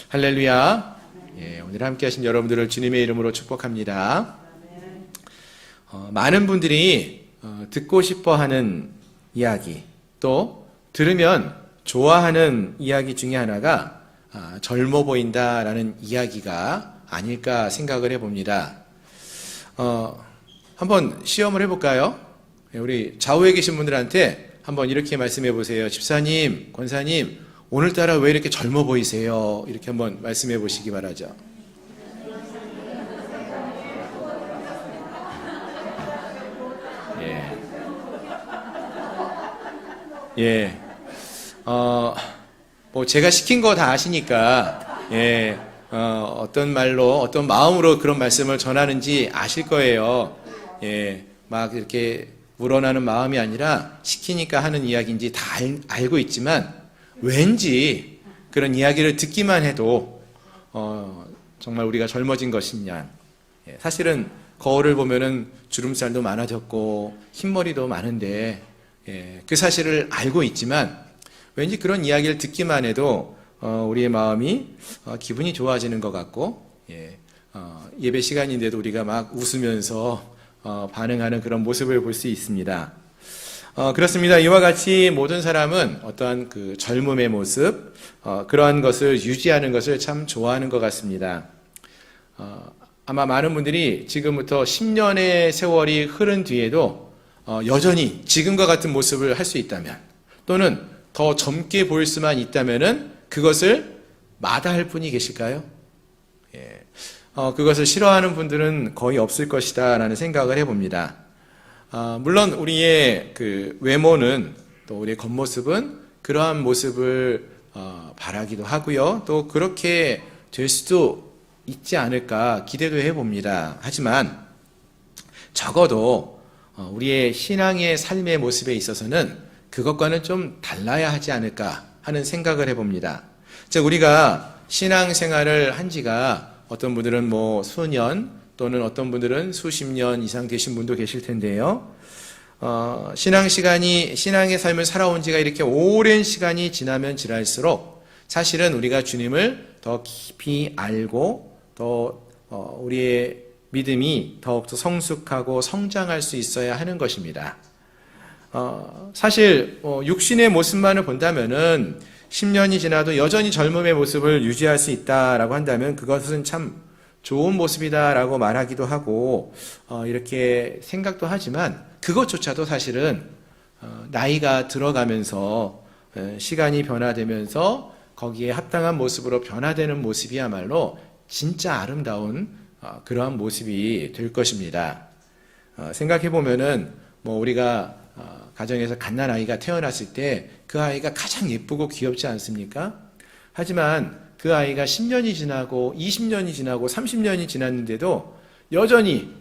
할렐루야. 예, 오늘 함께 하신 여러분들을 주님의 이름으로 축복합니다. 많은 분들이 듣고 싶어 하는 이야기, 또 들으면 좋아하는 이야기 중에 하나가 젊어 보인다라는 이야기가 아닐까 생각을 해봅니다. 한번 시험을 해볼까요? 우리 좌우에 계신 분들한테 한번 이렇게 말씀해 보세요. 집사님, 권사님, 오늘따라 왜 이렇게 젊어 보이세요? 이렇게 한번 말씀해 보시기 바라죠. 예. 뭐 제가 시킨 거 다 아시니까, 어떤 말로, 어떤 마음으로 그런 말씀을 전하는지 아실 거예요. 막 이렇게 우러나는 마음이 아니라 시키니까 하는 이야기인지 다 알고 있지만, 왠지 그런 이야기를 듣기만 해도 정말 우리가 젊어진 것이냐. 사실은 거울을 보면은 주름살도 많아졌고 흰머리도 많은데 그 사실을 알고 있지만 왠지 그런 이야기를 듣기만 해도 우리의 마음이 기분이 좋아지는 것 같고 예배 시간인데도 우리가 막 웃으면서 반응하는 그런 모습을 볼 수 있습니다. 그렇습니다. 이와 같이 모든 사람은 어떠한 그 젊음의 모습, 그러한 것을 유지하는 것을 참 좋아하는 것 같습니다. 아마 많은 분들이 지금부터 10년의 세월이 흐른 뒤에도 여전히 지금과 같은 모습을 할 수 있다면, 또는 더 젊게 보일 수만 있다면은 그것을 마다할 분이 계실까요? 그것을 싫어하는 분들은 거의 없을 것이다 라는 생각을 해봅니다. 물론 우리의 그 외모는, 또 우리의 겉모습은 그러한 모습을 바라기도 하고요. 또 그렇게 될 수도 있지 않을까 기대도 해봅니다. 하지만 적어도 우리의 신앙의 삶의 모습에 있어서는 그것과는 좀 달라야 하지 않을까 하는 생각을 해봅니다. 즉, 우리가 신앙생활을 한 지가 어떤 분들은 뭐 수년, 또는 어떤 분들은 수십 년 이상 되신 분도 계실 텐데요. 신앙의 삶을 살아온 지가 이렇게 오랜 시간이 지나면 지날수록 사실은 우리가 주님을 더 깊이 알고 또 우리의 믿음이 더욱더 성숙하고 성장할 수 있어야 하는 것입니다. 사실 육신의 모습만을 본다면은 10년이 지나도 여전히 젊음의 모습을 유지할 수 있다라고 한다면 그것은 참 좋은 모습이다라고 말하기도 하고 이렇게 생각도 하지만 그것조차도 사실은 나이가 들어가면서 시간이 변화되면서 거기에 합당한 모습으로 변화되는 모습이야말로 진짜 아름다운 그러한 모습이 될 것입니다. 생각해 보면은 뭐 우리가 가정에서 갓난아이가 태어났을 때 그 아이가 가장 예쁘고 귀엽지 않습니까? 하지만 그 아이가 10년이 지나고 20년이 지나고 30년이 지났는데도 여전히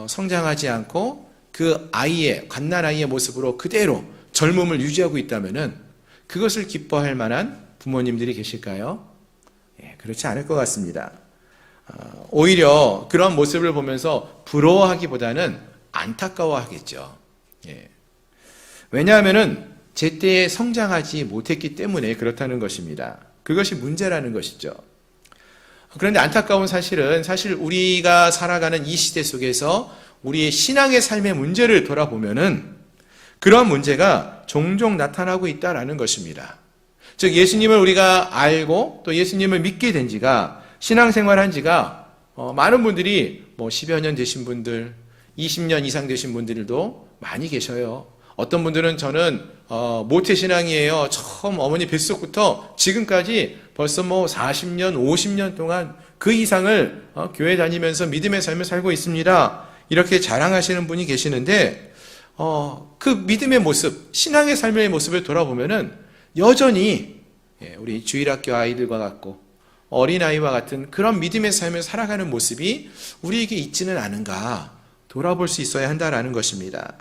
성장하지 않고 그 아이의, 갓난아이의 모습으로 그대로 젊음을 유지하고 있다면은 그것을 기뻐할 만한 부모님들이 계실까요? 그렇지 않을 것 같습니다. 오히려 그런 모습을 보면서 부러워하기보다는 안타까워하겠죠. 왜냐하면은 제때에 성장하지 못했기 때문에 그렇다는 것입니다. 그것이 문제라는 것이죠. 그런데 안타까운 사실은 사실 우리가 살아가는 이 시대 속에서 우리의 신앙의 삶의 문제를 돌아보면은 그런 문제가 종종 나타나고 있다라는 것입니다. 즉, 예수님을 우리가 알고 또 예수님을 믿게 된 지가, 신앙생활 한 지가 많은 분들이 뭐 10여 년 되신 분들, 20년 이상 되신 분들도 많이 계셔요. 어떤 분들은 저는 모태신앙이에요. 처음 어머니 뱃속부터 지금까지 벌써 뭐 40년, 50년 동안 그 이상을 교회 다니면서 믿음의 삶을 살고 있습니다. 이렇게 자랑하시는 분이 계시는데 그 믿음의 모습, 신앙의 삶의 모습을 돌아보면은 여전히 우리 주일학교 아이들과 같고 어린아이와 같은 그런 믿음의 삶을 살아가는 모습이 우리에게 있지는 않은가 돌아볼 수 있어야 한다라는 것입니다.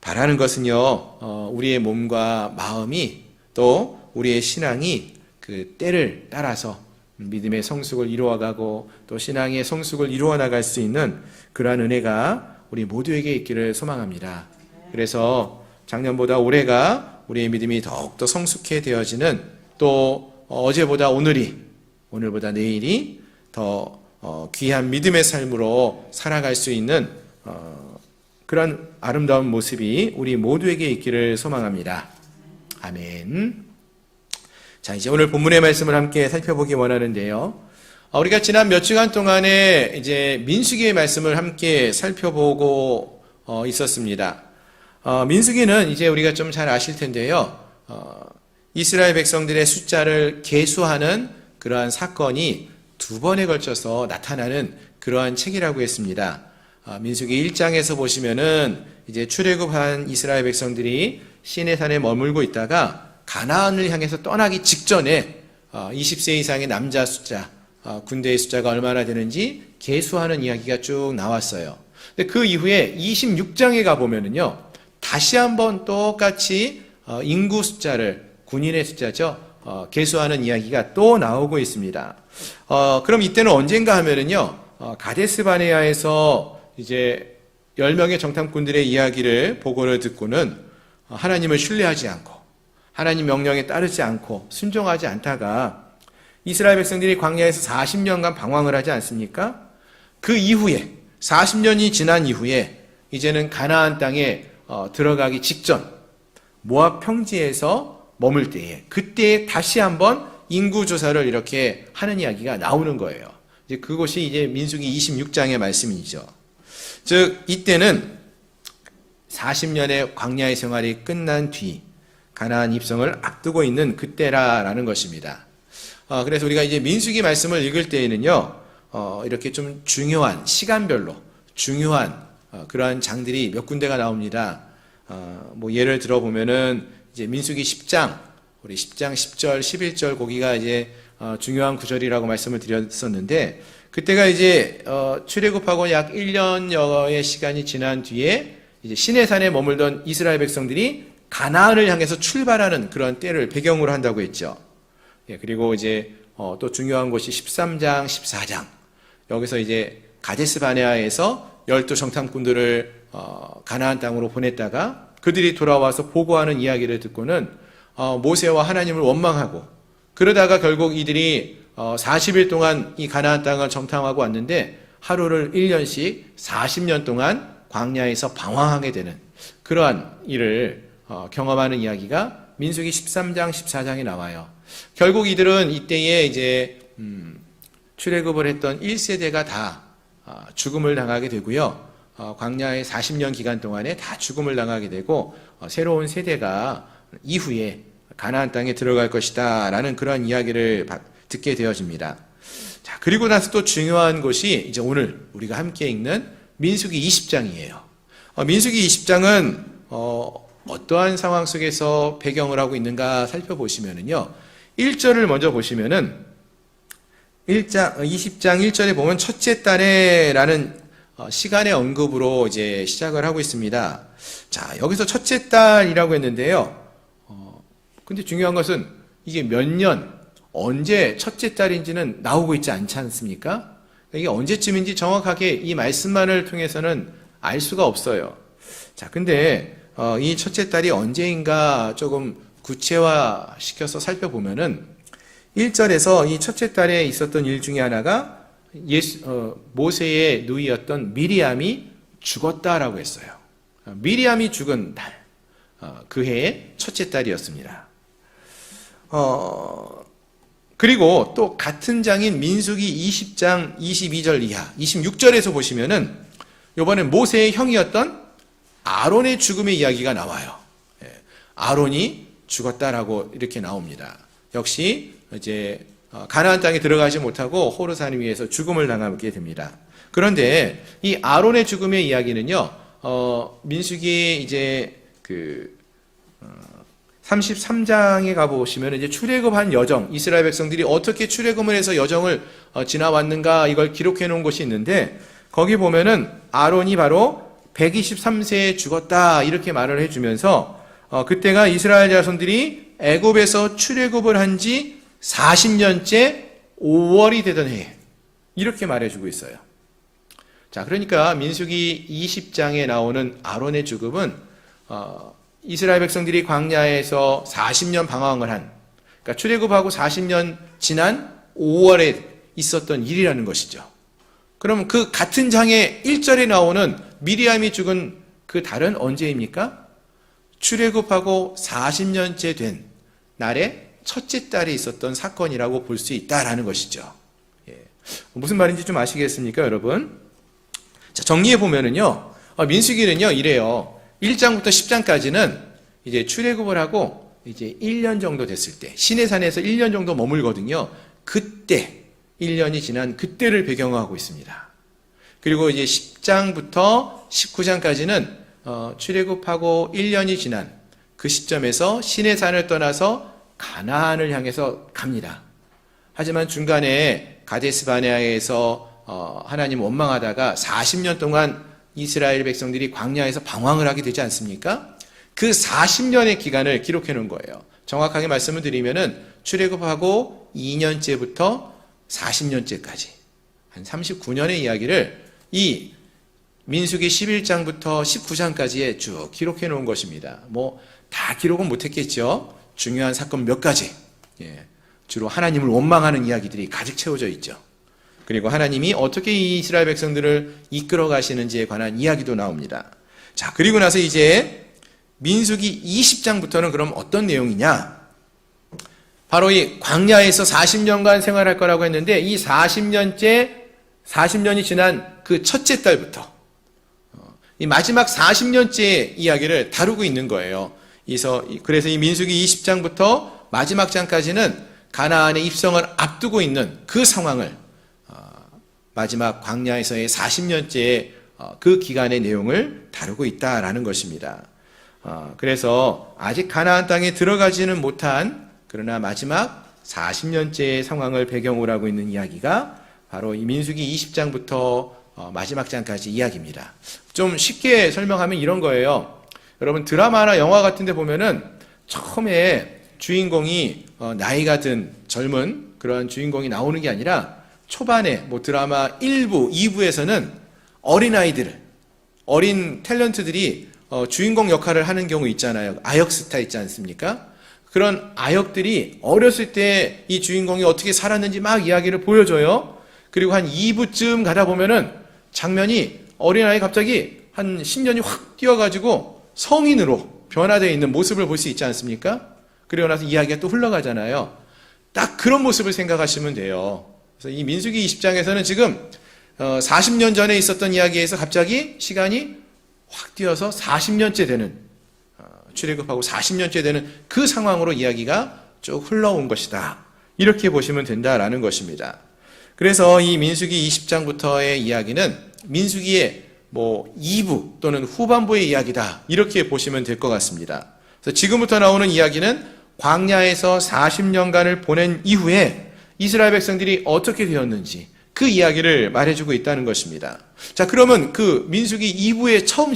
바라는 것은요, 우리의 몸과 마음이 또 우리의 신앙이 그 때를 따라서 믿음의 성숙을 이루어가고 또 신앙의 성숙을 이루어 나갈 수 있는 그러한 은혜가 우리 모두에게 있기를 소망합니다. 그래서 작년보다 올해가 우리의 믿음이 더욱더 성숙해 되어지는, 또 어제보다 오늘이 오늘보다 내일이 더 귀한 믿음의 삶으로 살아갈 수 있는 그런 아름다운 모습이 우리 모두에게 있기를 소망합니다. 아멘. 자, 이제 오늘 본문의 말씀을 함께 살펴보기 원하는데요. 우리가 지난 몇 주간 동안에 이제 민수기의 말씀을 함께 살펴보고 있었습니다. 민수기는 이제 우리가 좀 잘 아실 텐데요. 이스라엘 백성들의 숫자를 계수하는 그러한 사건이 두 번에 걸쳐서 나타나는 그러한 책이라고 했습니다. 민수기 1장에서 보시면은 이제 출애굽한 이스라엘 백성들이 시내산에 머물고 있다가 가나안을 향해서 떠나기 직전에 20세 이상의 남자 숫자, 군대의 숫자가 얼마나 되는지 계수하는 이야기가 쭉 나왔어요. 근데 그 이후에 26장에 가보면은요, 다시 한번 똑같이 인구 숫자를, 군인의 숫자죠, 계수하는 이야기가 또 나오고 있습니다. 그럼 이때는 언젠가 하면은요, 가데스 바네아에서 이제 10명의 정탐꾼들의 이야기를 보고를 듣고는 하나님을 신뢰하지 않고 하나님 명령에 따르지 않고 순종하지 않다가 이스라엘 백성들이 광야에서 40년간 방황을 하지 않습니까? 그 이후에 40년이 지난 이후에 이제는 가나안 땅에 들어가기 직전 모압 평지에서 머물 때에 그때 다시 한번 인구 조사를 이렇게 하는 이야기가 나오는 거예요. 이제 그것이 이제 민수기 26장의 말씀이죠. 즉 이때는 40년의 광야의 생활이 끝난 뒤 가나안 입성을 앞두고 있는 그때라라는 것입니다. 그래서 우리가 이제 민수기 말씀을 읽을 때에는요, 이렇게 좀 중요한 시간별로 중요한 그러한 장들이 몇 군데가 나옵니다. 뭐 예를 들어 보면은 이제 민수기 10장, 우리 10장 10절, 11절 거기가 이제 중요한 구절이라고 말씀을 드렸었는데 그때가 이제 출애굽하고 약 1년여의 시간이 지난 뒤에 이제 시내산에 머물던 이스라엘 백성들이 가나안을 향해서 출발하는 그런 때를 배경으로 한다고 했죠. 예, 그리고 이제 또 중요한 곳이 13장, 14장. 여기서 이제 가데스 바네아에서 12 정탐꾼들을 가나안 땅으로 보냈다가 그들이 돌아와서 보고하는 이야기를 듣고는 모세와 하나님을 원망하고 그러다가 결국 이들이 40일 동안 이 가나안 땅을 정탐하고 왔는데 하루를 1년씩 40년 동안 광야에서 방황하게 되는 그러한 일을 경험하는 이야기가 민수기 13장, 14장에 나와요. 결국 이들은 이때에 이제 출애굽을 했던 1세대가 다 죽음을 당하게 되고요. 광야의 40년 기간 동안에 다 죽음을 당하게 되고 새로운 세대가 이후에 가나안 땅에 들어갈 것이다 라는 그런 이야기를 듣게 되어집니다. 자, 그리고 나서 또 중요한 것이 이제 오늘 우리가 함께 읽는 민수기 20장이에요. 민수기 20장은 어떠한 상황 속에서 배경을 하고 있는가 살펴보시면은요. 1절을 먼저 보시면은 20장 1절에 보면 첫째 딸에라는 시간의 언급으로 이제 시작을 하고 있습니다. 자, 여기서 첫째 딸이라고 했는데요. 근데 중요한 것은 이게 몇 년, 언제 첫째 딸인지는 나오고 있지 않지 않습니까? 이게 언제쯤인지 정확하게 이 말씀만을 통해서는 알 수가 없어요. 자, 근데 이 첫째 딸이 언제인가 조금 구체화 시켜서 살펴보면은 1절에서 이 첫째 딸에 있었던 일 중에 하나가 모세의 누이였던 미리암이 죽었다라고 했어요. 미리암이 죽은 달, 그 해의 첫째 딸이었습니다. 그리고 또 같은 장인 민수기 20장 22절 이하, 26절에서 보시면은 이번에 모세의 형이었던 아론의 죽음의 이야기가 나와요. 아론이 죽었다라고 이렇게 나옵니다. 역시 이제 가나안 땅에 들어가지 못하고 호르산 위에서 죽음을 당하게 됩니다. 그런데 이 아론의 죽음의 이야기는요, 민수기 이제 33장에 가보시면 이제 출애굽한 여정, 이스라엘 백성들이 어떻게 출애굽을 해서 여정을 지나왔는가 이걸 기록해 놓은 것이 있는데 거기 보면은 아론이 바로 123세에 죽었다 이렇게 말을 해주면서 그때가 이스라엘 자손들이 애굽에서 출애굽을 한 지 40년째 5월이 되던 해 이렇게 말해주고 있어요. 자, 그러니까 민수기 20장에 나오는 아론의 죽음은 이스라엘 백성들이 광야에서 40년 방황을 한, 그러니까 출애굽하고 40년 지난 5월에 있었던 일이라는 것이죠. 그럼 그 같은 장의 1절에 나오는 미리암이 죽은 그 달은 언제입니까? 출애굽하고 40년째 된 날에 첫째 달에 있었던 사건이라고 볼 수 있다라는 것이죠. 예. 무슨 말인지 좀 아시겠습니까, 여러분? 자, 정리해 보면은요, 민수기는요, 이래요. 1장부터 10장까지는 이제 출애굽을 하고 이제 1년 정도 됐을 때, 시내산에서 1년 정도 머물거든요. 그때, 1년이 지난 그때를 배경으로 하고 있습니다. 그리고 이제 10장부터 19장까지는 출애굽하고 1년이 지난 그 시점에서 시내산을 떠나서 가나안을 향해서 갑니다. 하지만 중간에 가데스 바네아에서 하나님 원망하다가 40년 동안 이스라엘 백성들이 광야에서 방황을 하게 되지 않습니까? 그 40년의 기간을 기록해 놓은 거예요. 정확하게 말씀을 드리면은 출애굽하고 2년째부터 40년째까지 한 39년의 이야기를 이 민수기 11장부터 19장까지에 쭉 기록해 놓은 것입니다. 뭐 다 기록은 못했겠죠. 중요한 사건 몇 가지, 주로 하나님을 원망하는 이야기들이 가득 채워져 있죠. 그리고 하나님이 어떻게 이 이스라엘 백성들을 이끌어 가시는지에 관한 이야기도 나옵니다. 자, 그리고 나서 이제 민수기 20장부터는 그럼 어떤 내용이냐? 바로 이 광야에서 40년간 생활할 거라고 했는데 이 40년이 지난 그 첫째 달부터 이 마지막 40년째 이야기를 다루고 있는 거예요. 그래서 이 민수기 20장부터 마지막 장까지는 가나안의 입성을 앞두고 있는 그 상황을 마지막 광야에서의 40년째 그 기간의 내용을 다루고 있다라는 것입니다. 그래서 아직 가나안 땅에 들어가지는 못한 그러나 마지막 40년째의 상황을 배경으로 하고 있는 이야기가 바로 이 민수기 20장부터 마지막 장까지 이야기입니다. 좀 쉽게 설명하면 이런 거예요. 여러분 드라마나 영화 같은 데 보면은 처음에 주인공이 나이가 든 젊은 그런 주인공이 나오는 게 아니라 초반에 뭐 드라마 1부, 2부에서는 어린아이들, 어린 탤런트들이 주인공 역할을 하는 경우 있잖아요. 아역 스타 있지 않습니까? 그런 아역들이 어렸을 때 이 주인공이 어떻게 살았는지 막 이야기를 보여줘요. 그리고 한 2부쯤 가다 보면은 장면이 어린아이 갑자기 한 10년이 확 뛰어가지고 성인으로 변화되어 있는 모습을 볼 수 있지 않습니까? 그리고 나서 이야기가 또 흘러가잖아요. 딱 그런 모습을 생각하시면 돼요. 그래서 이 민수기 20장에서는 지금 40년 전에 있었던 이야기에서 갑자기 시간이 확 뛰어서 40년째 되는 출애굽하고 40년째 되는 그 상황으로 이야기가 쭉 흘러온 것이다. 이렇게 보시면 된다라는 것입니다. 그래서 이 민수기 20장부터의 이야기는 민수기의 2부 또는 후반부의 이야기다. 이렇게 보시면 될 것 같습니다. 그래서 지금부터 나오는 이야기는 광야에서 40년간을 보낸 이후에 이스라엘 백성들이 어떻게 되었는지 그 이야기를 말해주고 있다는 것입니다. 자, 그러면 그 민수기 2부의 처음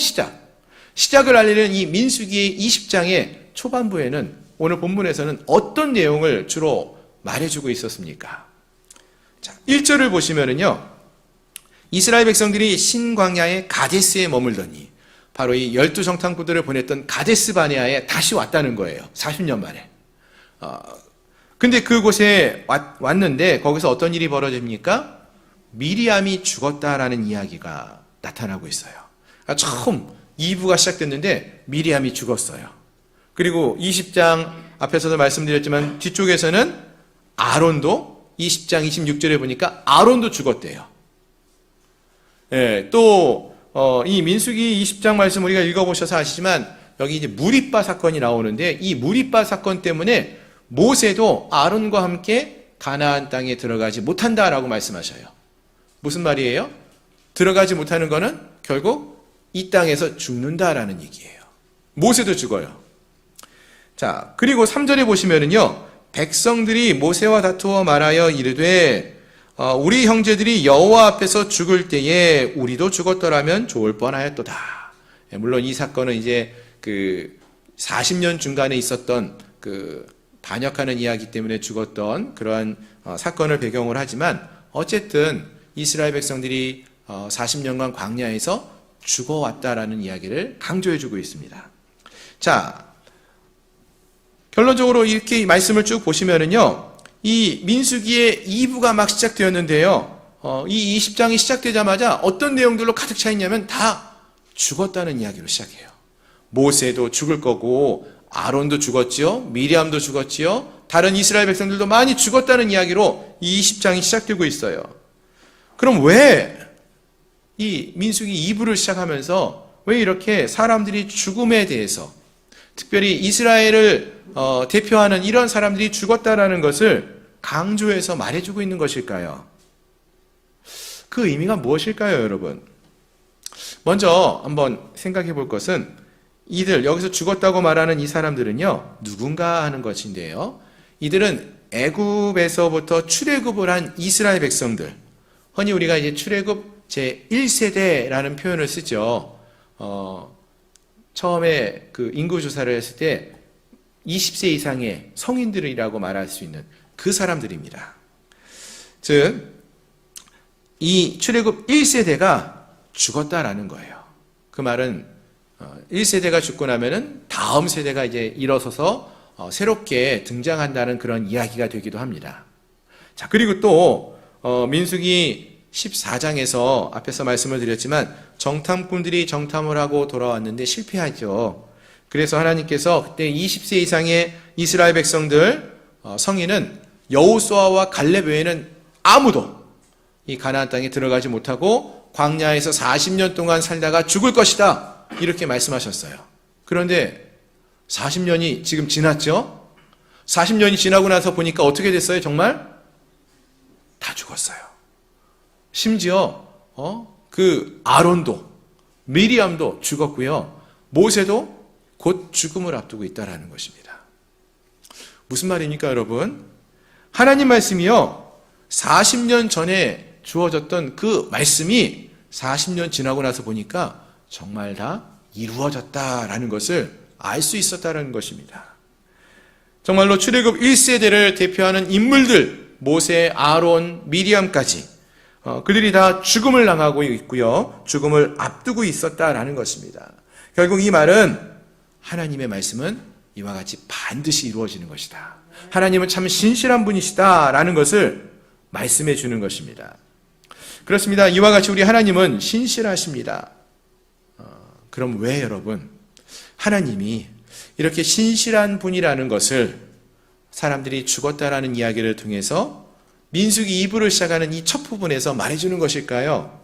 시작을 알리는 이 민수기 20장의 초반부에는 오늘 본문에서는 어떤 내용을 주로 말해주고 있었습니까? 자, 1절을 보시면은요, 이스라엘 백성들이 신광야의 가데스에 머물더니 바로 이 12정탐꾼들을 보냈던 가데스 바네아에 다시 왔다는 거예요. 40년 만에. 근데 그곳에 왔는데 거기서 어떤 일이 벌어집니까? 미리암이 죽었다라는 이야기가 나타나고 있어요. 처음 2부가 시작됐는데 미리암이 죽었어요. 그리고 20장 앞에서도 말씀드렸지만 뒤쪽에서는 아론도 20장 26절에 보니까 아론도 죽었대요. 또 이 민수기 20장 말씀 우리가 읽어보셔서 아시지만 여기 이제 무리바 사건이 나오는데 이 무리바 사건 때문에 모세도 아론과 함께 가나안 땅에 들어가지 못한다라고 말씀하셔요. 무슨 말이에요? 들어가지 못하는 거는 결국 이 땅에서 죽는다라는 얘기예요. 모세도 죽어요. 자, 그리고 3절에 보시면은요, 백성들이 모세와 다투어 말하여 이르되 우리 형제들이 여호와 앞에서 죽을 때에 우리도 죽었더라면 좋을 뻔하였도다. 물론 이 사건은 이제 그 40년 중간에 있었던 그 반역하는 이야기 때문에 죽었던 그러한 사건을 배경으로 하지만 어쨌든 이스라엘 백성들이 40년간 광야에서 죽어왔다라는 이야기를 강조해주고 있습니다. 자, 결론적으로 이렇게 말씀을 쭉 보시면은요, 이 민수기의 2부가 막 시작되었는데요. 이 20장이 시작되자마자 어떤 내용들로 가득 차 있냐면 다 죽었다는 이야기로 시작해요. 모세도 죽을 거고 아론도 죽었지요. 미리암도 죽었지요. 다른 이스라엘 백성들도 많이 죽었다는 이야기로 이 20장이 시작되고 있어요. 그럼 왜 이 민수기 2부를 시작하면서 왜 이렇게 사람들이 죽음에 대해서, 특별히 이스라엘을 대표하는 이런 사람들이 죽었다라는 것을 강조해서 말해주고 있는 것일까요? 그 의미가 무엇일까요, 여러분? 먼저 한번 생각해 볼 것은 여기서 죽었다고 말하는 이 사람들은요, 누군가 하는 것인데요. 이들은 애굽에서부터 출애굽을 한 이스라엘 백성들. 흔히 우리가 이제 출애굽 제1세대라는 표현을 쓰죠. 처음에 그 인구조사를 했을 때 20세 이상의 성인들이라고 말할 수 있는 그 사람들입니다. 즉, 이 출애굽 1세대가 죽었다라는 거예요. 그 말은 1세대가 죽고 나면은 다음 세대가 이제 일어서서 새롭게 등장한다는 그런 이야기가 되기도 합니다. 자, 그리고 또 민수기 14장에서 앞에서 말씀을 드렸지만 정탐꾼들이 정탐을 하고 돌아왔는데 실패하죠. 그래서 하나님께서 그때 20세 이상의 이스라엘 백성들 성인은 여호수아와 갈렙 외에는 아무도 이 가나안 땅에 들어가지 못하고 광야에서 40년 동안 살다가 죽을 것이다, 이렇게 말씀하셨어요. 그런데 40년이 지금 지났죠? 40년이 지나고 나서 보니까 어떻게 됐어요? 정말 다 죽었어요. 심지어 그 아론도, 미리암도 죽었고요. 모세도 곧 죽음을 앞두고 있다라는 것입니다. 무슨 말입니까, 여러분? 하나님 말씀이요, 40년 전에 주어졌던 그 말씀이 40년 지나고 나서 보니까 정말 다 이루어졌다라는 것을 알 수 있었다는 것입니다. 정말로 출애굽 1세대를 대표하는 인물들, 모세, 아론, 미리암까지 그들이 다 죽음을 당하고 있고요. 죽음을 앞두고 있었다라는 것입니다. 결국 이 말은 하나님의 말씀은 이와 같이 반드시 이루어지는 것이다. 하나님은 참 신실한 분이시다라는 것을 말씀해 주는 것입니다. 그렇습니다. 이와 같이 우리 하나님은 신실하십니다. 그럼 왜 여러분, 하나님이 이렇게 신실한 분이라는 것을 사람들이 죽었다라는 이야기를 통해서 민수기 2부를 시작하는 이 첫 부분에서 말해주는 것일까요?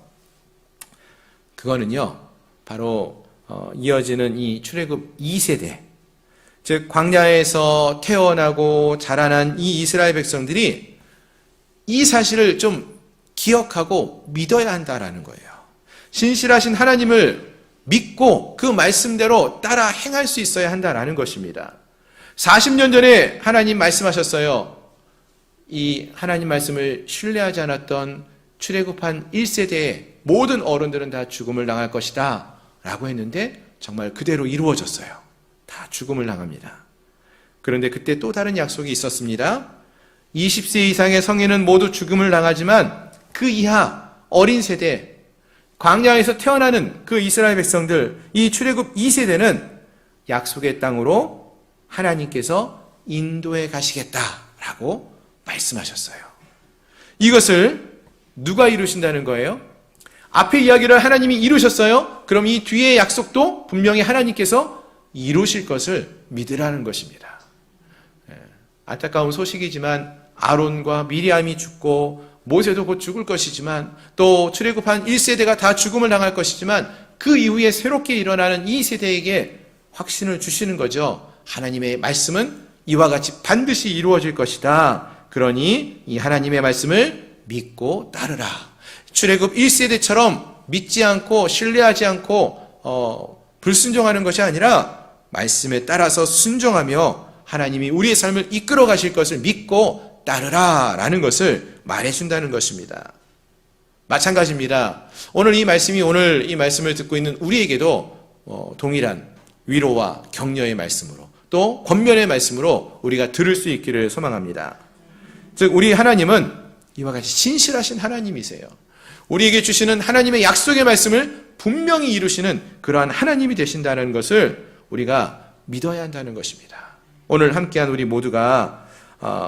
그거는요, 바로 이어지는 이 출애굽 2세대, 즉 광야에서 태어나고 자라난 이 이스라엘 백성들이 이 사실을 좀 기억하고 믿어야 한다라는 거예요. 신실하신 하나님을 믿고 그 말씀대로 따라 행할 수 있어야 한다라는 것입니다. 40년 전에 하나님 말씀하셨어요. 이 하나님 말씀을 신뢰하지 않았던 출애굽한 1세대의 모든 어른들은 다 죽음을 당할 것이다 라고 했는데 정말 그대로 이루어졌어요. 다 죽음을 당합니다. 그런데 그때 또 다른 약속이 있었습니다. 20세 이상의 성인은 모두 죽음을 당하지만 그 이하 어린 세대, 광야에서 태어나는 그 이스라엘 백성들, 이 출애굽 2세대는 약속의 땅으로 하나님께서 인도해 가시겠다라고 말씀하셨어요. 이것을 누가 이루신다는 거예요? 앞에 이야기를 하나님이 이루셨어요? 그럼 이 뒤의 약속도 분명히 하나님께서 이루실 것을 믿으라는 것입니다. 안타까운 소식이지만 아론과 미리암이 죽고 모세도 곧 죽을 것이지만 또 출애굽한 1세대가 다 죽음을 당할 것이지만 그 이후에 새롭게 일어나는 이 세대에게 확신을 주시는 거죠. 하나님의 말씀은 이와 같이 반드시 이루어질 것이다. 그러니 이 하나님의 말씀을 믿고 따르라. 출애굽 1세대처럼 믿지 않고 신뢰하지 않고 불순종하는 것이 아니라 말씀에 따라서 순종하며 하나님이 우리의 삶을 이끌어 가실 것을 믿고 따르라 라는 것을 말해준다는 것입니다. 마찬가지입니다. 오늘 이 말씀을 듣고 있는 우리에게도 동일한 위로와 격려의 말씀으로 또 권면의 말씀으로 우리가 들을 수 있기를 소망합니다. 즉 우리 하나님은 이와 같이 신실하신 하나님이세요. 우리에게 주시는 하나님의 약속의 말씀을 분명히 이루시는 그러한 하나님이 되신다는 것을 우리가 믿어야 한다는 것입니다. 오늘 함께한 우리 모두가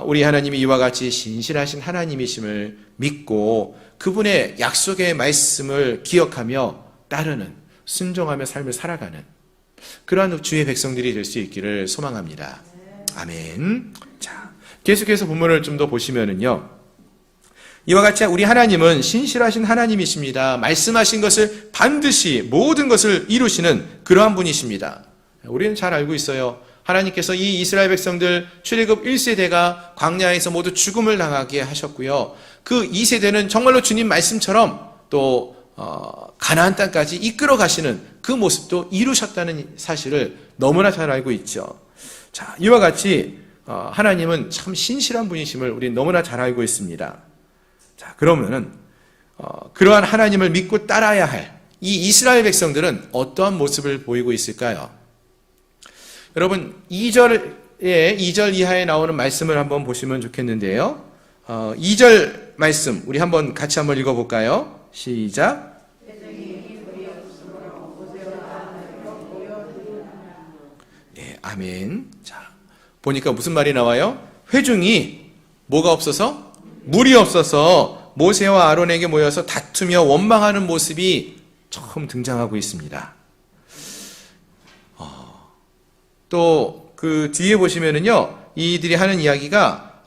우리 하나님이 이와 같이 신실하신 하나님이심을 믿고 그분의 약속의 말씀을 기억하며 따르는, 순종하며 삶을 살아가는 그러한 주의 백성들이 될 수 있기를 소망합니다. 아멘. 자, 계속해서 본문을 좀 더 보시면은요, 이와 같이 우리 하나님은 신실하신 하나님이십니다. 말씀하신 것을 반드시 모든 것을 이루시는 그러한 분이십니다. 우리는 잘 알고 있어요. 하나님께서 이 이스라엘 백성들 출애굽 1세대가 광야에서 모두 죽음을 당하게 하셨고요. 그 2세대는 정말로 주님 말씀처럼 또 가나안 땅까지 이끌어 가시는 그 모습도 이루셨다는 사실을 너무나 잘 알고 있죠. 자, 이와 같이 하나님은 참 신실한 분이심을 우리는 너무나 잘 알고 있습니다. 자, 그러면은 그러한 하나님을 믿고 따라야 할 이 이스라엘 백성들은 어떠한 모습을 보이고 있을까요? 여러분, 2절 이하에 나오는 말씀을 한번 보시면 좋겠는데요. 2절 말씀 우리 한번 같이 한번 읽어볼까요? 시작. 네, 아멘. 자, 보니까 무슨 말이 나와요? 회중이 뭐가 없어서? 물이 없어서 모세와 아론에게 모여서 다투며 원망하는 모습이 처음 등장하고 있습니다. 또 그 뒤에 보시면은요, 이들이 하는 이야기가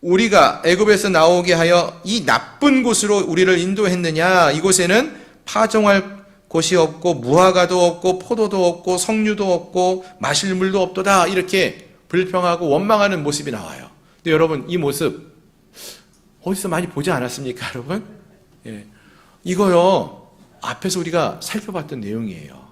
우리가 애굽에서 나오게 하여 이 나쁜 곳으로 우리를 인도했느냐, 이곳에는 파종할 곳이 없고 무화과도 없고 포도도 없고 석류도 없고 마실 물도 없도다, 이렇게 불평하고 원망하는 모습이 나와요. 근데 여러분, 이 모습 어디서 많이 보지 않았습니까, 여러분? 예. 이거요, 앞에서 우리가 살펴봤던 내용이에요.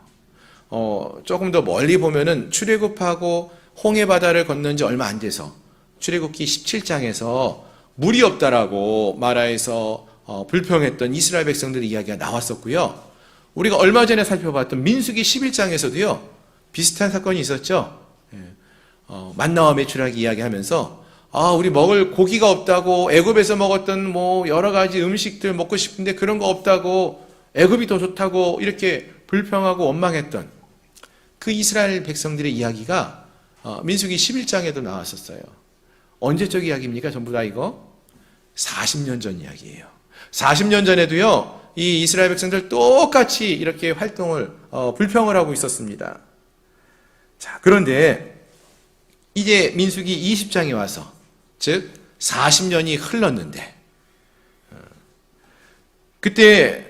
조금 더 멀리 보면은 출애굽하고 홍해 바다를 건넌 지 얼마 안 돼서 출애굽기 17장에서 물이 없다라고 마라에서 불평했던 이스라엘 백성들의 이야기가 나왔었고요. 우리가 얼마 전에 살펴봤던 민수기 11장에서도요, 비슷한 사건이 있었죠. 만나와 메추라기 이야기하면서 우리 먹을 고기가 없다고, 애굽에서 먹었던 뭐 여러 가지 음식들 먹고 싶은데 그런 거 없다고, 애굽이 더 좋다고 이렇게 불평하고 원망했던 그 이스라엘 백성들의 이야기가 민수기 11장에도 나왔었어요. 언제적 이야기입니까? 전부 다 이거 40년 전 이야기예요. 40년 전에도요, 이 이스라엘 백성들 똑같이 이렇게 활동을 불평을 하고 있었습니다. 자, 그런데 이제 민수기 20장에 와서, 즉 40년이 흘렀는데 그때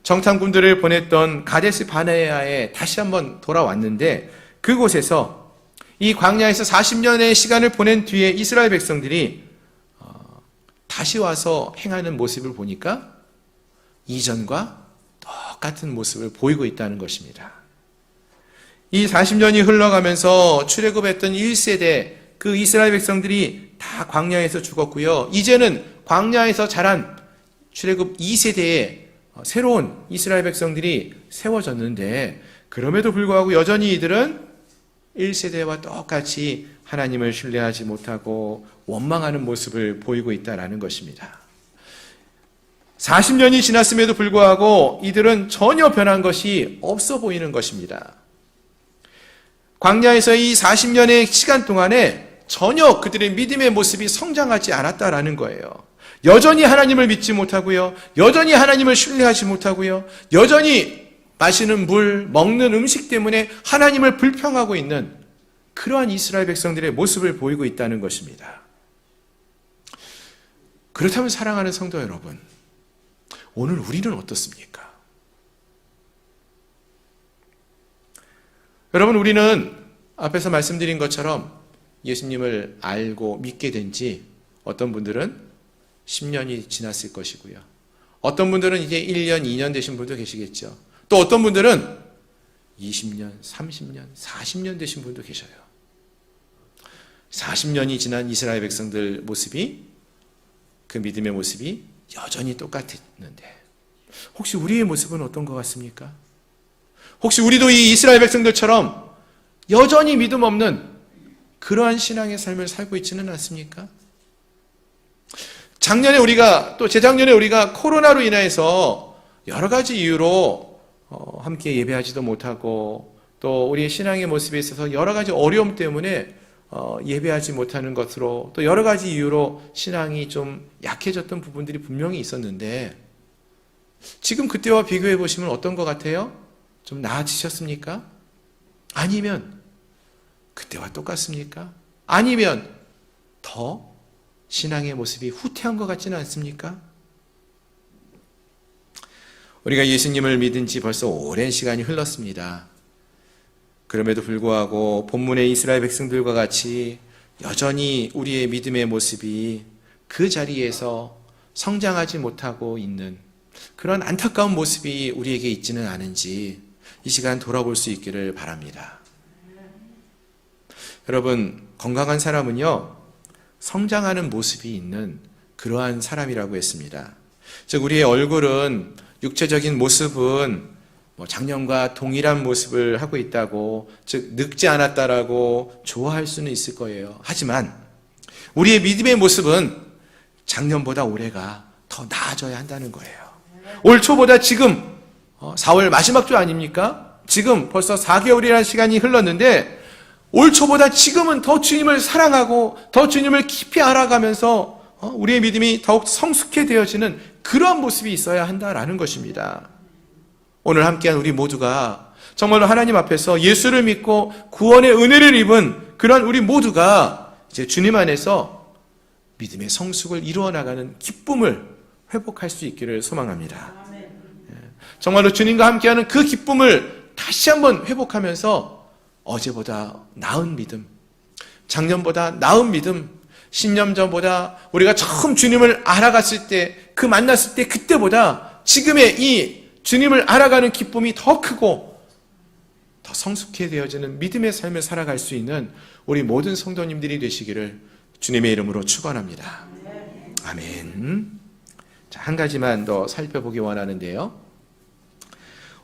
정탐꾼들을 보냈던 가데스 바네아에 다시 한번 돌아왔는데, 그곳에서 이 광야에서 40년의 시간을 보낸 뒤에 이스라엘 백성들이 다시 와서 행하는 모습을 보니까 이전과 똑같은 모습을 보이고 있다는 것입니다. 이 40년이 흘러가면서 출애굽했던 1세대 그 이스라엘 백성들이 다 광야에서 죽었고요. 이제는 광야에서 자란 출애굽 2세대의 새로운 이스라엘 백성들이 세워졌는데, 그럼에도 불구하고 여전히 이들은 1세대와 똑같이 하나님을 신뢰하지 못하고 원망하는 모습을 보이고 있다는 것입니다. 40년이 지났음에도 불구하고 이들은 전혀 변한 것이 없어 보이는 것입니다. 광야에서 이 40년의 시간 동안에 전혀 그들의 믿음의 모습이 성장하지 않았다라는 거예요. 여전히 하나님을 믿지 못하고요, 여전히 하나님을 신뢰하지 못하고요, 여전히 마시는 물, 먹는 음식 때문에 하나님을 불평하고 있는 그러한 이스라엘 백성들의 모습을 보이고 있다는 것입니다. 그렇다면 사랑하는 성도 여러분, 오늘 우리는 어떻습니까? 여러분, 우리는 앞에서 말씀드린 것처럼 예수님을 알고 믿게 된 지 어떤 분들은 10년이 지났을 것이고요. 어떤 분들은 이제 1년, 2년 되신 분도 계시겠죠. 또 어떤 분들은 20년, 30년, 40년 되신 분도 계셔요. 40년이 지난 이스라엘 백성들 모습이, 그 믿음의 모습이 여전히 똑같았는데, 혹시 우리의 모습은 어떤 것 같습니까? 혹시 우리도 이 이스라엘 백성들처럼 여전히 믿음 없는 그러한 신앙의 삶을 살고 있지는 않습니까? 작년에 우리가, 또 재작년에 우리가 코로나로 인해서 여러 가지 이유로 함께 예배하지도 못하고, 또 우리의 신앙의 모습에 있어서 여러 가지 어려움 때문에 예배하지 못하는 것으로 또 여러 가지 이유로 신앙이 좀 약해졌던 부분들이 분명히 있었는데 지금 그때와 비교해 보시면 어떤 것 같아요? 좀 나아지셨습니까? 아니면 그때와 똑같습니까? 아니면 더 신앙의 모습이 후퇴한 것 같지는 않습니까? 우리가 예수님을 믿은 지 벌써 오랜 시간이 흘렀습니다. 그럼에도 불구하고 본문의 이스라엘 백성들과 같이 여전히 우리의 믿음의 모습이 그 자리에서 성장하지 못하고 있는 그런 안타까운 모습이 우리에게 있지는 않은지 이 시간 돌아볼 수 있기를 바랍니다. 여러분, 건강한 사람은요, 성장하는 모습이 있는 그러한 사람이라고 했습니다. 즉, 우리의 얼굴은, 육체적인 모습은 작년과 동일한 모습을 하고 있다고, 즉, 늙지 않았다라고 좋아할 수는 있을 거예요. 하지만, 우리의 믿음의 모습은 작년보다 올해가 더 나아져야 한다는 거예요. 올 초보다 지금, 4월 마지막 주 아닙니까? 지금 벌써 4개월이라는 시간이 흘렀는데, 올 초보다 지금은 더 주님을 사랑하고 더 주님을 깊이 알아가면서 우리의 믿음이 더욱 성숙해 되어지는 그러한 모습이 있어야 한다라는 것입니다. 오늘 함께한 우리 모두가 정말로 하나님 앞에서 예수를 믿고 구원의 은혜를 입은 그런 우리 모두가 이제 주님 안에서 믿음의 성숙을 이루어 나가는 기쁨을 회복할 수 있기를 소망합니다. 정말로 주님과 함께하는 그 기쁨을 다시 한번 회복하면서 어제보다 나은 믿음, 작년보다 나은 믿음, 10년 전보다 우리가 처음 주님을 알아갔을 때, 그 만났을 때 그때보다 지금의 이 주님을 알아가는 기쁨이 더 크고 더 성숙해 되어지는 믿음의 삶을 살아갈 수 있는 우리 모든 성도님들이 되시기를 주님의 이름으로 축원합니다. 아멘. 자, 한 가지만 더 살펴보기 원하는데요.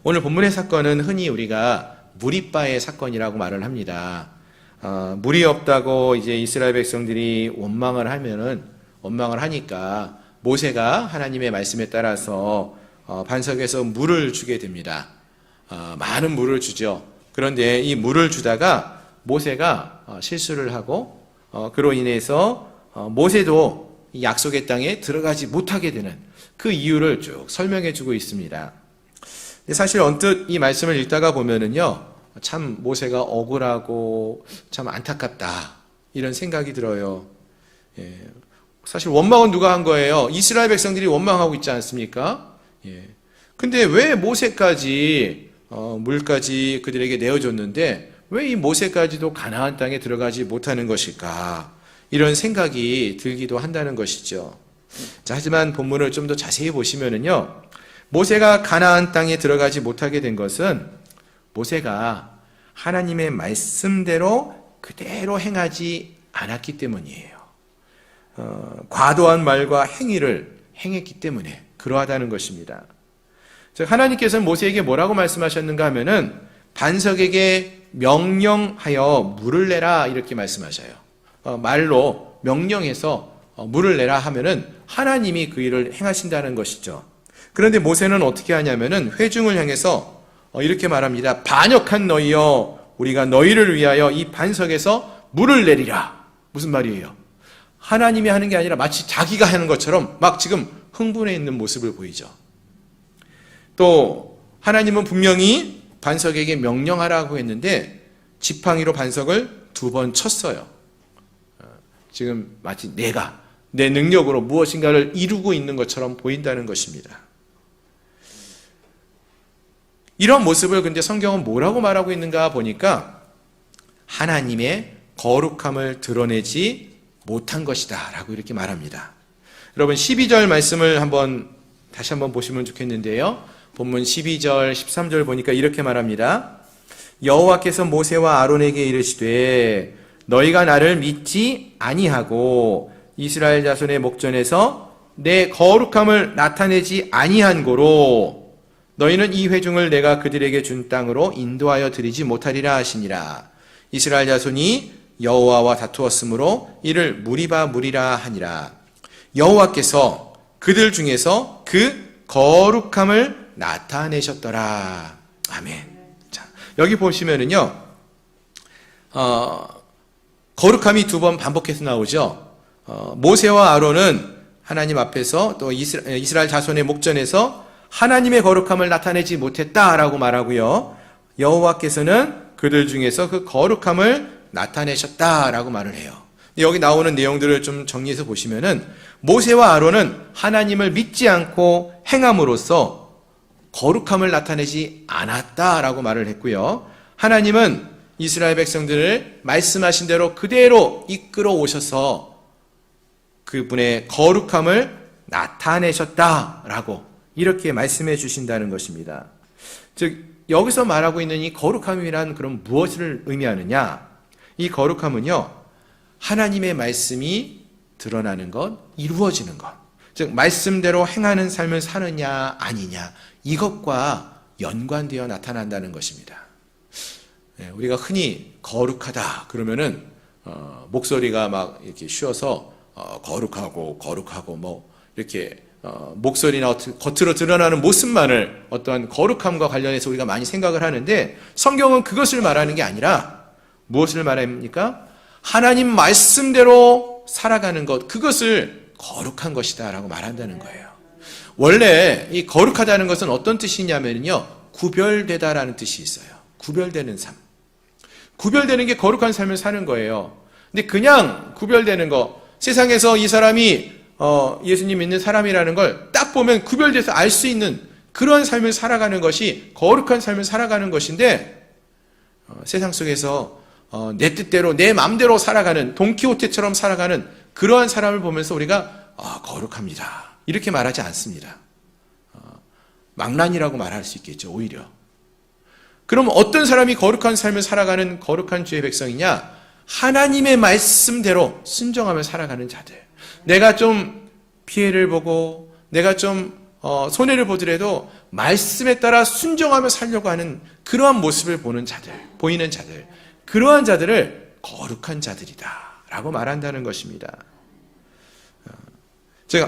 오늘 본문의 사건은 흔히 우리가 무리바의 사건이라고 말을 합니다. 물이 없다고 이제 이스라엘 백성들이 원망을 하니까 모세가 하나님의 말씀에 따라서 반석에서 물을 주게 됩니다. 많은 물을 주죠. 그런데 이 물을 주다가 모세가 실수를 하고 그로 인해서 모세도 이 약속의 땅에 들어가지 못하게 되는 그 이유를 쭉 설명해 주고 있습니다. 사실 언뜻 이 말씀을 읽다가 보면은요, 참 모세가 억울하고 참 안타깝다 이런 생각이 들어요. 사실 원망은 누가 한 거예요? 이스라엘 백성들이 원망하고 있지 않습니까? 근데 왜 모세까지 물까지 그들에게 내어줬는데 왜 이 모세까지도 가나안 땅에 들어가지 못하는 것일까? 이런 생각이 들기도 한다는 것이죠. 자, 하지만 본문을 좀 더 자세히 보시면은요, 모세가 가나안 땅에 들어가지 못하게 된 것은 모세가 하나님의 말씀대로 그대로 행하지 않았기 때문이에요. 과도한 말과 행위를 행했기 때문에 그러하다는 것입니다. 즉, 하나님께서는 모세에게 뭐라고 말씀하셨는가 하면은 반석에게 명령하여 물을 내라 이렇게 말씀하셔요. 말로 명령해서 물을 내라 하면은 하나님이 그 일을 행하신다는 것이죠. 그런데 모세는 어떻게 하냐면은 회중을 향해서 이렇게 말합니다. 반역한 너희여, 우리가 너희를 위하여 이 반석에서 물을 내리라. 무슨 말이에요? 하나님이 하는 게 아니라 마치 자기가 하는 것처럼 막 지금 흥분해 있는 모습을 보이죠. 또 하나님은 분명히 반석에게 명령하라고 했는데 지팡이로 반석을 2번 쳤어요. 지금 마치 내가 내 능력으로 무엇인가를 이루고 있는 것처럼 보인다는 것입니다. 이런 모습을 근데 성경은 뭐라고 말하고 있는가 보니까 하나님의 거룩함을 드러내지 못한 것이다 라고 이렇게 말합니다. 여러분 12절 말씀을 다시 한번 보시면 좋겠는데요. 본문 12절 13절 보니까 이렇게 말합니다. 여호와께서 모세와 아론에게 이르시되 너희가 나를 믿지 아니하고 이스라엘 자손의 목전에서 내 거룩함을 나타내지 아니한 고로 너희는 이 회중을 내가 그들에게 준 땅으로 인도하여 드리지 못하리라 하시니라. 이스라엘 자손이 여호와와 다투었으므로 이를 무리라 하니라. 여호와께서 그들 중에서 그 거룩함을 나타내셨더라. 아멘. 자, 여기 보시면은요, 거룩함이 두 번 반복해서 나오죠. 모세와 아론은 하나님 앞에서 또 이스라엘 자손의 목전에서 하나님의 거룩함을 나타내지 못했다라고 말하고요. 여호와께서는 그들 중에서 그 거룩함을 나타내셨다라고 말을 해요. 여기 나오는 내용들을 좀 정리해서 보시면은 모세와 아론은 하나님을 믿지 않고 행함으로써 거룩함을 나타내지 않았다라고 말을 했고요. 하나님은 이스라엘 백성들을 말씀하신 대로 그대로 이끌어 오셔서 그분의 거룩함을 나타내셨다라고 이렇게 말씀해 주신다는 것입니다. 즉 여기서 말하고 있는 이 거룩함이란 그럼 무엇을 의미하느냐? 이 거룩함은요, 하나님의 말씀이 드러나는 것, 이루어지는 것. 즉 말씀대로 행하는 삶을 사느냐 아니냐, 이것과 연관되어 나타난다는 것입니다. 우리가 흔히 거룩하다 그러면은 목소리가 막 이렇게 쉬어서 거룩하고 뭐 이렇게 목소리나 겉으로 드러나는 모습만을 어떠한 거룩함과 관련해서 우리가 많이 생각을 하는데, 성경은 그것을 말하는 게 아니라 무엇을 말합니까? 하나님 말씀대로 살아가는 것, 그것을 거룩한 것이다 라고 말한다는 거예요. 원래 이 거룩하다는 것은 어떤 뜻이냐면요, 구별되다라는 뜻이 있어요. 구별되는 삶. 구별되는 게 거룩한 삶을 사는 거예요. 근데 그냥 구별되는 거, 세상에서 이 사람이 예수님 믿는 사람이라는 걸 딱 보면 구별돼서 알 수 있는 그런 삶을 살아가는 것이 거룩한 삶을 살아가는 것인데, 세상 속에서 내 뜻대로 내 마음대로 살아가는 돈키호테처럼 살아가는 그러한 사람을 보면서 우리가 거룩합니다 이렇게 말하지 않습니다. 망난이라고 말할 수 있겠죠. 오히려. 그럼 어떤 사람이 거룩한 삶을 살아가는 거룩한 주의 백성이냐? 하나님의 말씀대로 순종하며 살아가는 자들. 내가 좀 피해를 보고 내가 좀 손해를 보더라도 말씀에 따라 순종하며 살려고 하는 그러한 모습을 보이는 자들, 그러한 자들을 거룩한 자들이다 라고 말한다는 것입니다.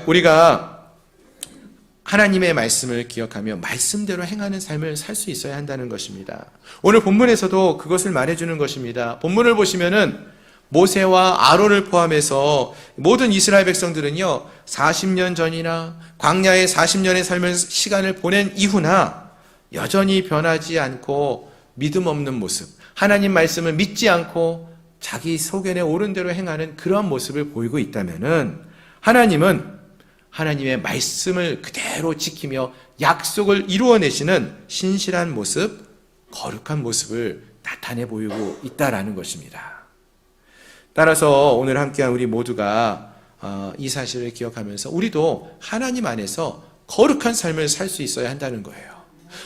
우리가 하나님의 말씀을 기억하며 말씀대로 행하는 삶을 살 수 있어야 한다는 것입니다. 오늘 본문에서도 그것을 말해주는 것입니다. 본문을 보시면은 모세와 아론을 포함해서 모든 이스라엘 백성들은요, 40년 전이나 광야에 40년의 삶을 시간을 보낸 이후나 여전히 변하지 않고 믿음 없는 모습, 하나님 말씀을 믿지 않고 자기 소견에 옳은 대로 행하는 그러한 모습을 보이고 있다면은, 하나님은 하나님의 말씀을 그대로 지키며 약속을 이루어내시는 신실한 모습, 거룩한 모습을 나타내 보이고 있다라는 것입니다. 따라서 오늘 함께한 우리 모두가 이 사실을 기억하면서 우리도 하나님 안에서 거룩한 삶을 살 수 있어야 한다는 거예요.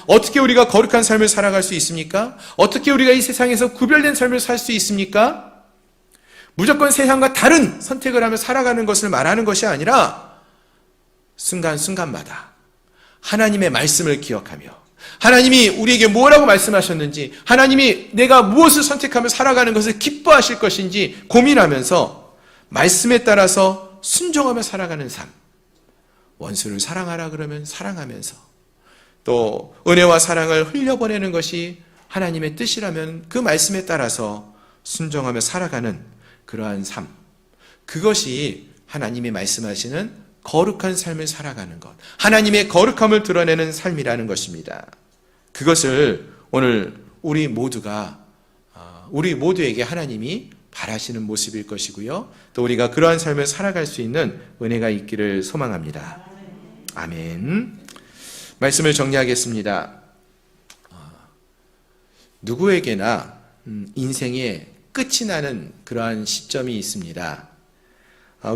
어떻게 우리가 거룩한 삶을 살아갈 수 있습니까? 어떻게 우리가 이 세상에서 구별된 삶을 살 수 있습니까? 무조건 세상과 다른 선택을 하며 살아가는 것을 말하는 것이 아니라 순간순간마다 하나님의 말씀을 기억하며 하나님이 우리에게 뭐라고 말씀하셨는지, 하나님이 내가 무엇을 선택하며 살아가는 것을 기뻐하실 것인지 고민하면서 말씀에 따라서 순종하며 살아가는 삶. 원수를 사랑하라 그러면 사랑하면서, 또 은혜와 사랑을 흘려보내는 것이 하나님의 뜻이라면 그 말씀에 따라서 순종하며 살아가는 그러한 삶. 그것이 하나님이 말씀하시는 거룩한 삶을 살아가는 것, 하나님의 거룩함을 드러내는 삶이라는 것입니다. 그것을 오늘 우리 모두에게 하나님이 바라시는 모습일 것이고요, 또 우리가 그러한 삶을 살아갈 수 있는 은혜가 있기를 소망합니다. 아멘. 말씀을 정리하겠습니다. 누구에게나 인생의 끝이 나는 그러한 시점이 있습니다.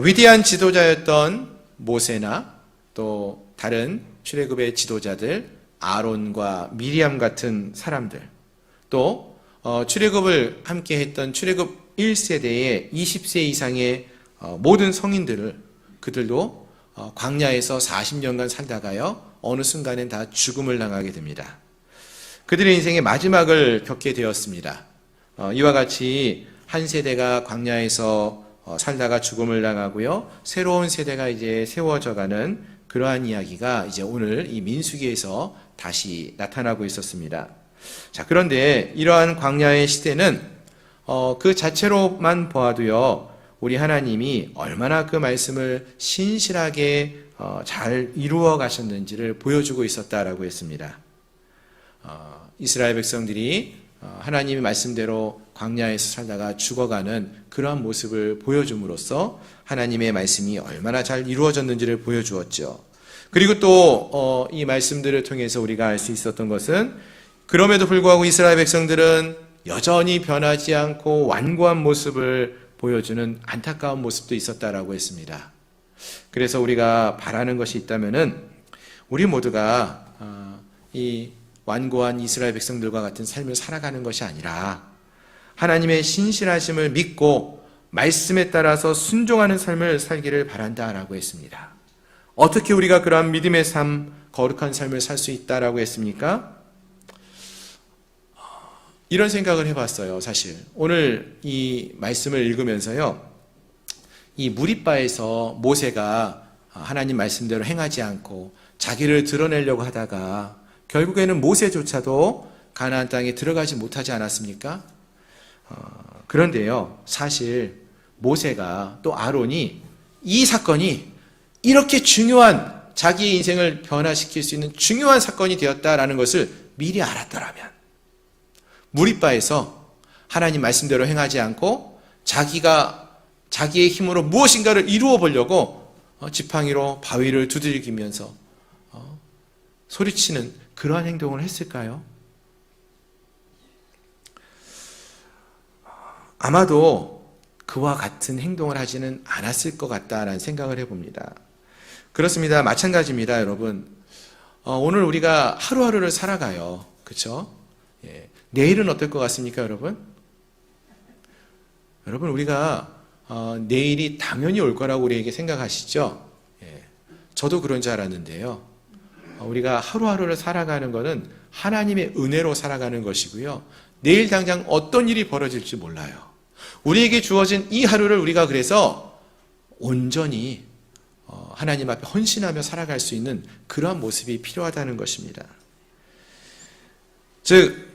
위대한 지도자였던 모세나 또 다른 출애굽의 지도자들, 아론과 미리암 같은 사람들, 또 출애굽을 함께 했던 출애굽 1세대의 20세 이상의 모든 성인들을, 그들도 광야에서 40년간 살다가요 어느 순간엔 다 죽음을 당하게 됩니다. 그들의 인생의 마지막을 겪게 되었습니다. 이와 같이 한 세대가 광야에서 살다가 죽음을 당하고요, 새로운 세대가 이제 세워져가는 그러한 이야기가 이제 오늘 이 민수기에서 다시 나타나고 있었습니다. 자, 그런데 이러한 광야의 시대는 그 자체로만 보아도요, 우리 하나님이 얼마나 그 말씀을 신실하게 잘 이루어 가셨는지를 보여주고 있었다라고 했습니다. 이스라엘 백성들이 하나님의 말씀대로 광야에서 살다가 죽어가는 그러한 모습을 보여줌으로써 하나님의 말씀이 얼마나 잘 이루어졌는지를 보여주었죠. 그리고 또 이 말씀들을 통해서 우리가 알 수 있었던 것은, 그럼에도 불구하고 이스라엘 백성들은 여전히 변하지 않고 완고한 모습을 보여주는 안타까운 모습도 있었다라고 했습니다. 그래서 우리가 바라는 것이 있다면은, 우리 모두가 이 완고한 이스라엘 백성들과 같은 삶을 살아가는 것이 아니라 하나님의 신실하심을 믿고 말씀에 따라서 순종하는 삶을 살기를 바란다라고 했습니다. 어떻게 우리가 그러한 믿음의 삶, 거룩한 삶을 살 수 있다라고 했습니까? 이런 생각을 해봤어요. 사실 오늘 이 말씀을 읽으면서요, 이 무리바에서 모세가 하나님 말씀대로 행하지 않고 자기를 드러내려고 하다가 결국에는 모세조차도 가나안 땅에 들어가지 못하지 않았습니까? 그런데요, 사실 모세가 또 아론이 이 사건이 이렇게 중요한, 자기의 인생을 변화시킬 수 있는 중요한 사건이 되었다라는 것을 미리 알았더라면, 무리바에서 하나님 말씀대로 행하지 않고 자기의 힘으로 무엇인가를 이루어 보려고 지팡이로 바위를 두들기면서 소리치는 그러한 행동을 했을까요? 아마도 그와 같은 행동을 하지는 않았을 것 같다라는 생각을 해봅니다. 그렇습니다. 마찬가지입니다, 여러분. 오늘 우리가 하루하루를 살아가요. 그렇죠? 예. 내일은 어떨 것 같습니까, 여러분? 여러분, 우리가 내일이 당연히 올 거라고 우리에게 생각하시죠? 예. 저도 그런 줄 알았는데요. 우리가 하루하루를 살아가는 것은 하나님의 은혜로 살아가는 것이고요. 내일 당장 어떤 일이 벌어질지 몰라요. 우리에게 주어진 이 하루를 우리가 그래서 온전히 하나님 앞에 헌신하며 살아갈 수 있는 그러한 모습이 필요하다는 것입니다. 즉,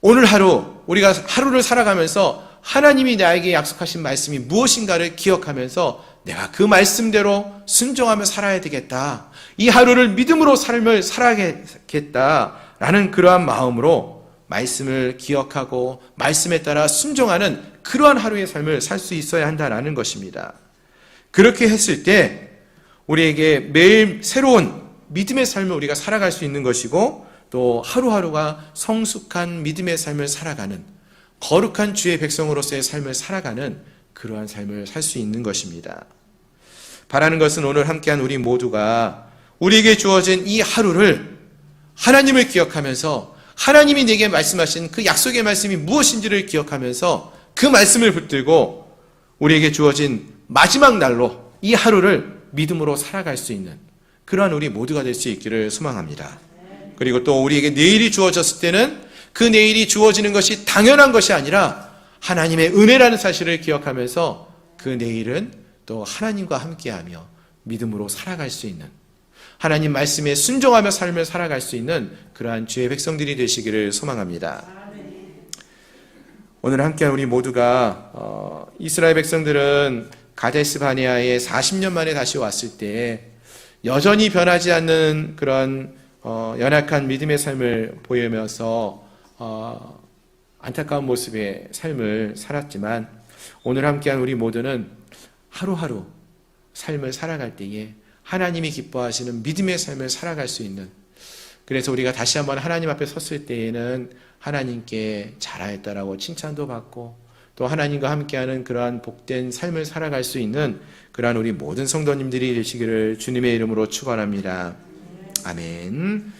오늘 하루, 우리가 하루를 살아가면서 하나님이 나에게 약속하신 말씀이 무엇인가를 기억하면서 내가 그 말씀대로 순종하며 살아야 되겠다. 이 하루를 믿음으로 삶을 살아야겠다라는 그러한 마음으로 말씀을 기억하고 말씀에 따라 순종하는 그러한 하루의 삶을 살 수 있어야 한다는 것입니다. 그렇게 했을 때 우리에게 매일 새로운 믿음의 삶을 우리가 살아갈 수 있는 것이고, 또 하루하루가 성숙한 믿음의 삶을 살아가는, 거룩한 주의 백성으로서의 삶을 살아가는 그러한 삶을 살 수 있는 것입니다. 바라는 것은 오늘 함께한 우리 모두가 우리에게 주어진 이 하루를 하나님을 기억하면서 하나님이 내게 말씀하신 그 약속의 말씀이 무엇인지를 기억하면서 그 말씀을 붙들고 우리에게 주어진 마지막 날로 이 하루를 믿음으로 살아갈 수 있는 그러한 우리 모두가 될 수 있기를 소망합니다. 그리고 또 우리에게 내일이 주어졌을 때는 그 내일이 주어지는 것이 당연한 것이 아니라 하나님의 은혜라는 사실을 기억하면서 그 내일은 또 하나님과 함께하며 믿음으로 살아갈 수 있는, 하나님 말씀에 순종하며 삶을 살아갈 수 있는 그러한 주의 백성들이 되시기를 소망합니다. 오늘 함께한 우리 모두가 이스라엘 백성들은 가데스 바네아에 40년 만에 다시 왔을 때 여전히 변하지 않는 그런 연약한 믿음의 삶을 보이면서 안타까운 모습의 삶을 살았지만, 오늘 함께한 우리 모두는 하루하루 삶을 살아갈 때에 하나님이 기뻐하시는 믿음의 삶을 살아갈 수 있는, 그래서 우리가 다시 한번 하나님 앞에 섰을 때에는 하나님께 잘하였다라고 칭찬도 받고, 또 하나님과 함께하는 그러한 복된 삶을 살아갈 수 있는 그러한 우리 모든 성도님들이 되시기를 주님의 이름으로 축원합니다. 아멘.